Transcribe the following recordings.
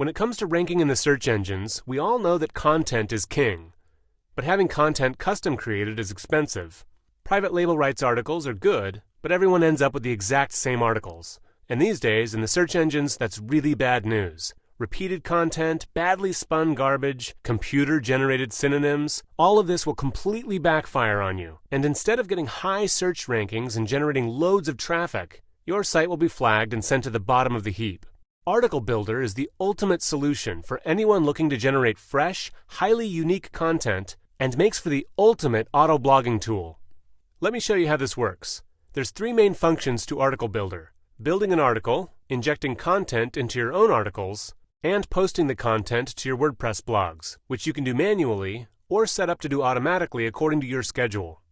When it comes to ranking in the search engines, we all know that content is king. But having content custom created is expensive. Private label rights articles are good, but everyone ends up with the exact same articles. And these days, in the search engines, that's really bad news. Repeated content, badly spun garbage, computer-generated synonyms, all of this will completely backfire on you. And instead of getting high search rankings and generating loads of traffic, your site will be flagged and sent to the bottom of the heap. Article Builder is the ultimate solution for anyone looking to generate fresh, highly unique content and makes for the ultimate auto-blogging tool. Let me show you how this works. There's 3 main functions to Article Builder: building an article, injecting content into your own articles, and posting the content to your WordPress blogs, which you can do manually or set up to do automatically according to your schedule.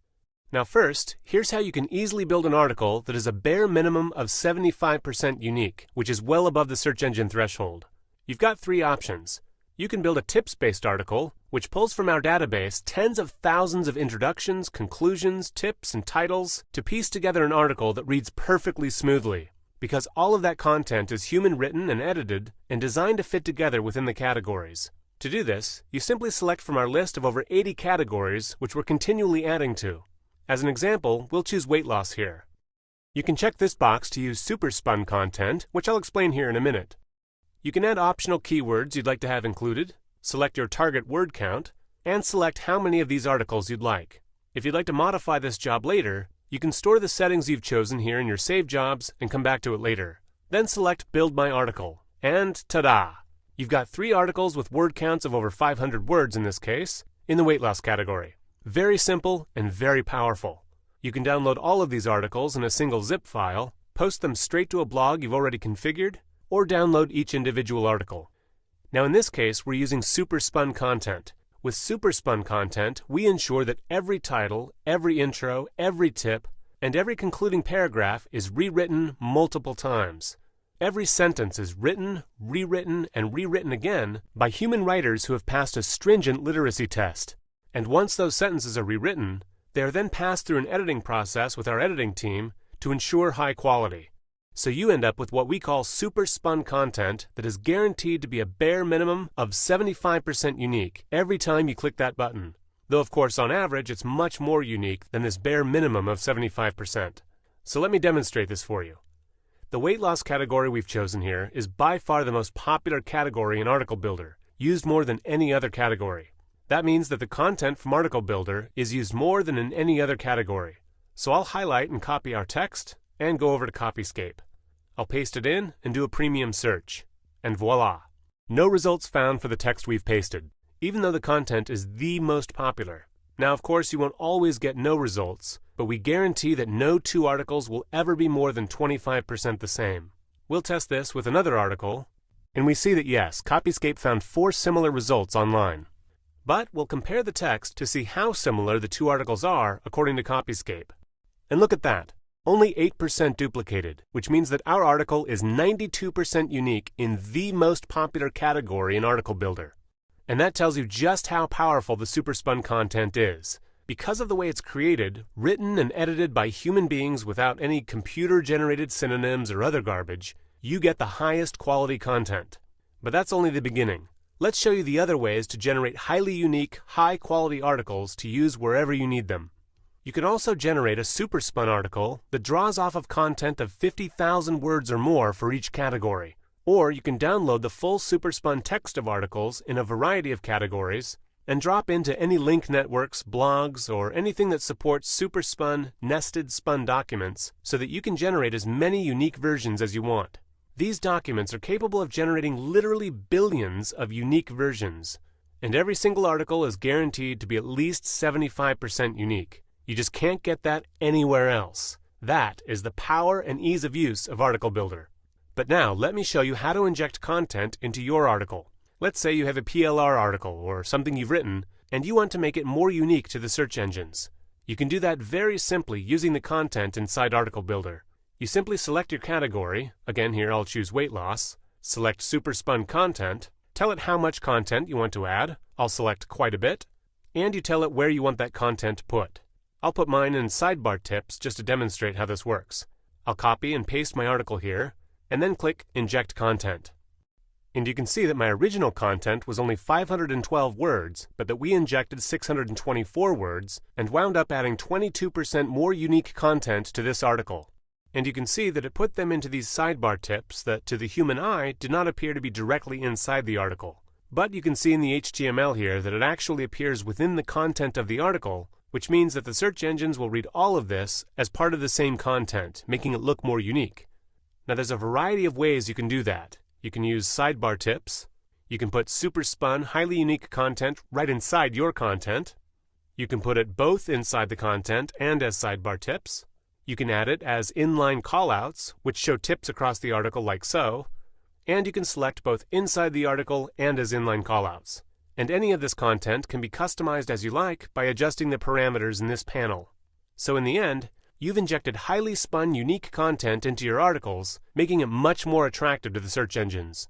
Now first, here's how you can easily build an article that is a bare minimum of 75% unique, which is well above the search engine threshold. You've got 3 options. You can build a tips-based article, which pulls from our database tens of thousands of introductions, conclusions, tips, and titles to piece together an article that reads perfectly smoothly, because all of that content is human-written and edited and designed to fit together within the categories. To do this, you simply select from our list of over 80 categories, which we're continually adding to. As an example, we'll choose weight loss here. You can check this box to use super spun content, which I'll explain here in a minute. You can add optional keywords you'd like to have included, select your target word count, and select how many of these articles you'd like. If you'd like to modify this job later, you can store the settings you've chosen here in your saved jobs and come back to it later. Then select Build My Article, and ta-da! You've got 3 articles with word counts of over 500 words in this case, in the weight loss category. Very simple and very powerful. You can download all of these articles in a single zip file, post them straight to a blog you've already configured, or download each individual article. Now in this case, we're using super spun content. With super spun content, we ensure that every title, every intro, every tip, and every concluding paragraph is rewritten multiple times. Every sentence is written, rewritten, and rewritten again by human writers who have passed a stringent literacy test. And once those sentences are rewritten, they are then passed through an editing process with our editing team to ensure high quality. So you end up with what we call super spun content that is guaranteed to be a bare minimum of 75% unique every time you click that button. Though of course on average it's much more unique than this bare minimum of 75%. So let me demonstrate this for you. The weight loss category we've chosen here is by far the most popular category in Article Builder, used more than any other category. That means that the content from Article Builder is used more than in any other category. So I'll highlight and copy our text and go over to Copyscape. I'll paste it in and do a premium search. And voila! No results found for the text we've pasted, even though the content is the most popular. Now of course you won't always get no results, but we guarantee that no 2 articles will ever be more than 25% the same. We'll test this with another article, and we see that yes, Copyscape found 4 similar results online. But we'll compare the text to see how similar the 2 articles are according to Copyscape. And look at that, only 8% duplicated, which means that our article is 92% unique in the most popular category in Article Builder. And that tells you just how powerful the super spun content is. Because of the way it's created, written and edited by human beings without any computer-generated synonyms or other garbage, you get the highest quality content. But that's only the beginning. Let's show you the other ways to generate highly unique, high-quality articles to use wherever you need them. You can also generate a super spun article that draws off of content of 50,000 words or more for each category. Or you can download the full super spun text of articles in a variety of categories and drop into any link networks, blogs, or anything that supports super spun, nested spun documents so that you can generate as many unique versions as you want. These documents are capable of generating literally billions of unique versions, and every single article is guaranteed to be at least 75% unique. You just can't get that anywhere else. That is the power and ease of use of Article Builder. But now let me show you how to inject content into your article. Let's say you have a PLR article or something you've written, and you want to make it more unique to the search engines. You can do that very simply using the content inside Article Builder. You simply select your category, again here I'll choose weight loss, select super spun content, tell it how much content you want to add, I'll select quite a bit, and you tell it where you want that content put. I'll put mine in sidebar tips just to demonstrate how this works. I'll copy and paste my article here, and then click Inject Content. And you can see that my original content was only 512 words, but that we injected 624 words and wound up adding 22% more unique content to this article. And you can see that it put them into these sidebar tips that, to the human eye, do not appear to be directly inside the article. But you can see in the HTML here that it actually appears within the content of the article, which means that the search engines will read all of this as part of the same content, making it look more unique. Now there's a variety of ways you can do that. You can use sidebar tips. You can put super spun, highly unique content right inside your content. You can put it both inside the content and as sidebar tips. You can add it as inline callouts, which show tips across the article like so. And you can select both inside the article and as inline callouts. And any of this content can be customized as you like by adjusting the parameters in this panel. So in the end, you've injected highly spun, unique content into your articles, making it much more attractive to the search engines.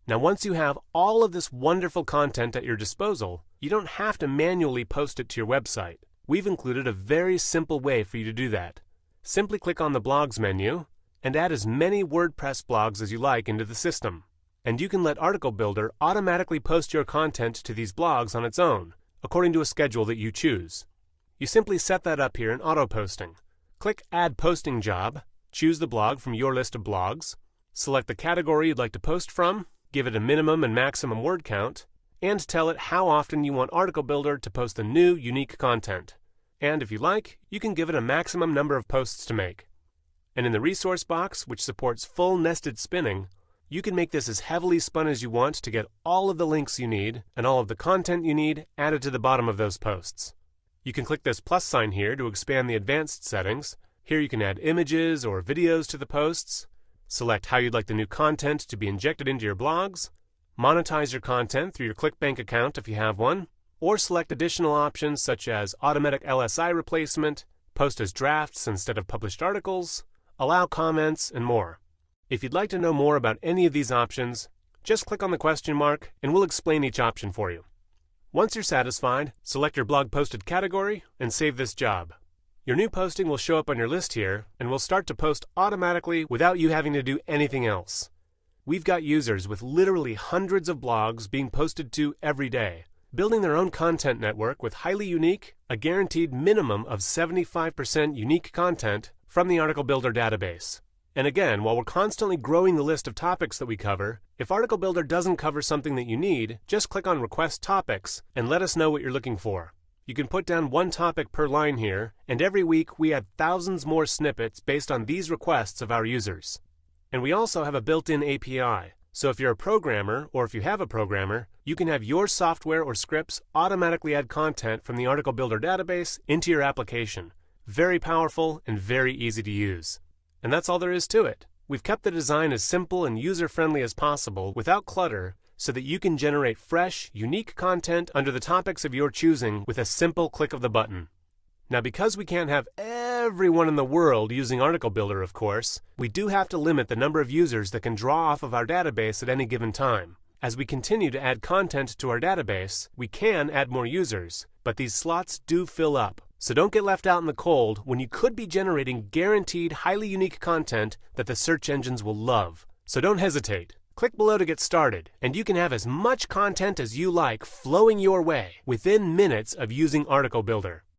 Now once you have all of this wonderful content at your disposal, you don't have to manually post it to your website. We've included a very simple way for you to do that. Simply click on the Blogs menu and add as many WordPress blogs as you like into the system. And you can let Article Builder automatically post your content to these blogs on its own, according to a schedule that you choose. You simply set that up here in auto posting. Click Add Posting Job, choose the blog from your list of blogs, select the category you'd like to post from, give it a minimum and maximum word count, and tell it how often you want Article Builder to post the new, unique content. And if you like, you can give it a maximum number of posts to make. And in the resource box, which supports full nested spinning, you can make this as heavily spun as you want to get all of the links you need and all of the content you need added to the bottom of those posts. You can click this plus sign here to expand the advanced settings. Here you can add images or videos to the posts, select how you'd like the new content to be injected into your blogs, monetize your content through your ClickBank account if you have one, or select additional options such as automatic LSI replacement, post as drafts instead of published articles, allow comments, and more. If you'd like to know more about any of these options, just click on the question mark and we'll explain each option for you. Once you're satisfied, select your blog posted category and save this job. Your new posting will show up on your list here and will start to post automatically without you having to do anything else. We've got users with literally hundreds of blogs being posted to every day, building their own content network with highly unique, a guaranteed minimum of 75% unique content from the Article Builder database. And again, while we're constantly growing the list of topics that we cover, if Article Builder doesn't cover something that you need, just click on Request Topics and let us know what you're looking for. You can put down one topic per line here, and every week we add thousands more snippets based on these requests of our users. And we also have a built-in API. So if you're a programmer, or if you have a programmer, you can have your software or scripts automatically add content from the Article Builder database into your application. Very powerful and very easy to use. And that's all there is to it. We've kept the design as simple and user-friendly as possible without clutter so that you can generate fresh, unique content under the topics of your choosing with a simple click of the button. Now because we can't have everyone in the world using Article Builder, of course, we do have to limit the number of users that can draw off of our database at any given time. As we continue to add content to our database, we can add more users, but these slots do fill up. So don't get left out in the cold when you could be generating guaranteed, highly unique content that the search engines will love. So don't hesitate. Click below to get started, and you can have as much content as you like flowing your way within minutes of using Article Builder.